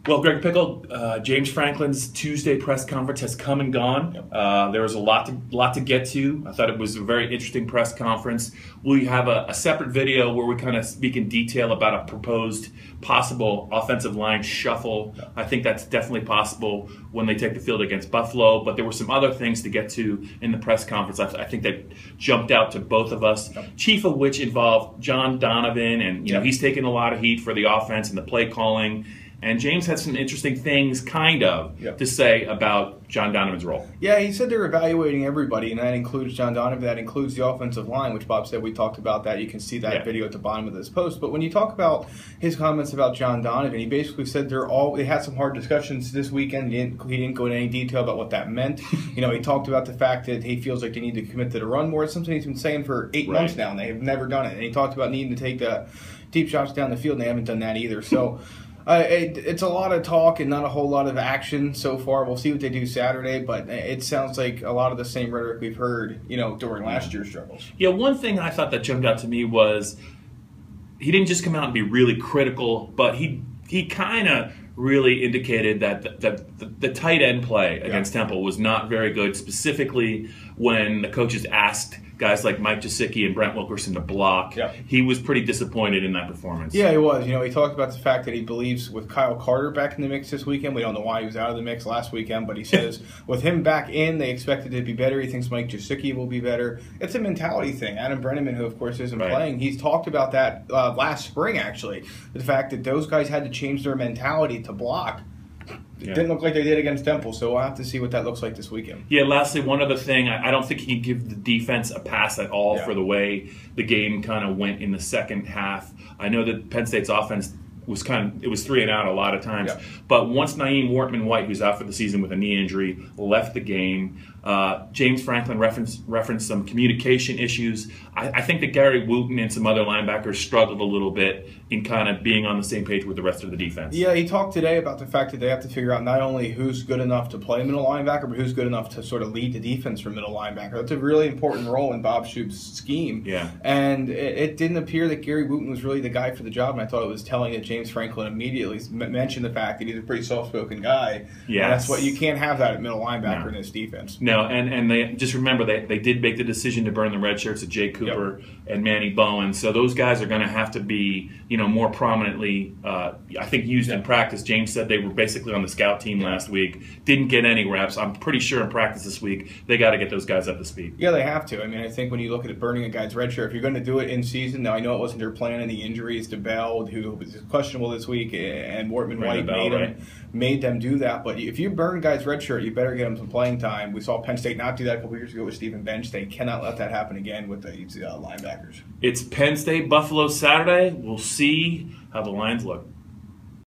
Well, Greg Pickle, James Franklin's Tuesday press conference has come and gone. Yep. There was a lot to get to. I thought it was a very interesting press conference. We have a separate video where we kind of speak in detail about a proposed possible offensive line shuffle. Yep. I think that's definitely possible when they take the field against Buffalo. But there were some other things to get to in the press conference. I think that jumped out to both of us. Yep. Chief of which involved John Donovan, and you know he's taken a lot of heat for the offense and the play calling. And James had some interesting things, to say about John Donovan's role. Yeah, he said they're evaluating everybody, and that includes John Donovan. That includes the offensive line, which Bob said we talked about that. You can see that video at the bottom of this post. But when you talk about his comments about John Donovan, he basically said they had some hard discussions this weekend. He didn't go into any detail about what that meant. He talked about the fact that he feels like they need to commit to the run more. It's something he's been saying for 8 months now, and they have never done it. And he talked about needing to take the deep shots down the field, and they haven't done that either. So it's a lot of talk and not a whole lot of action so far. We'll see what they do Saturday, but it sounds like a lot of the same rhetoric we've heard, during last year's struggles. Yeah, one thing I thought that jumped out to me was he didn't just come out and be really critical, but he kind of really indicated that the tight end play against Temple was not very good, specifically when the coaches asked guys like Mike Gesicki and Brent Wilkerson to block. Yeah. He was pretty disappointed in that performance. Yeah, he was. He talked about the fact that he believes with Kyle Carter back in the mix this weekend, we don't know why he was out of the mix last weekend, but he says with him back in, they expected it to be better. He thinks Mike Gesicki will be better. It's a mentality thing. Adam Brenneman, who of course isn't playing, he's talked about that last spring actually, the fact that those guys had to change their mentality to block. It didn't look like they did against Temple, so we'll have to see what that looks like this weekend. Yeah, lastly, one other thing. I don't think he can give the defense a pass at all for the way the game kind of went in the second half. I know that Penn State's offense was it was 3 and out a lot of times. Yeah. But once Naeem Wortman-White, who's out for the season with a knee injury, left the game, James Franklin referenced some communication issues. I think that Gary Wooten and some other linebackers struggled a little bit in kind of being on the same page with the rest of the defense. Yeah, he talked today about the fact that they have to figure out not only who's good enough to play middle linebacker, but who's good enough to sort of lead the defense for middle linebacker. That's a really important role in Bob Shoop's scheme. Yeah. And it didn't appear that Gary Wooten was really the guy for the job, and I thought it was telling that James Franklin immediately mentioned the fact that he's a pretty soft-spoken guy. Yeah, that's what you can't have that at middle linebacker in this defense. No, and they just remember they did make the decision to burn the red shirts of Jay Cooper and Manny Bowen, so those guys are going to have to be more prominently I think used in practice. James said they were basically on the scout team last week, didn't get any reps. I'm pretty sure in practice this week they got to get those guys up to speed. Yeah, they have to. I mean, I think when you look at it burning a guy's red shirt, if you're going to do it in season, now I know it wasn't their plan, and the injuries to Bell, who was questionable this week, and Wortman-White made them do that. But if you burn a guy's red shirt, you better get him some playing time. We saw Penn State not do that a couple years ago with Stephen Bench. They cannot let that happen again with the linebackers. It's Penn State Buffalo Saturday. We'll see how the Lions look.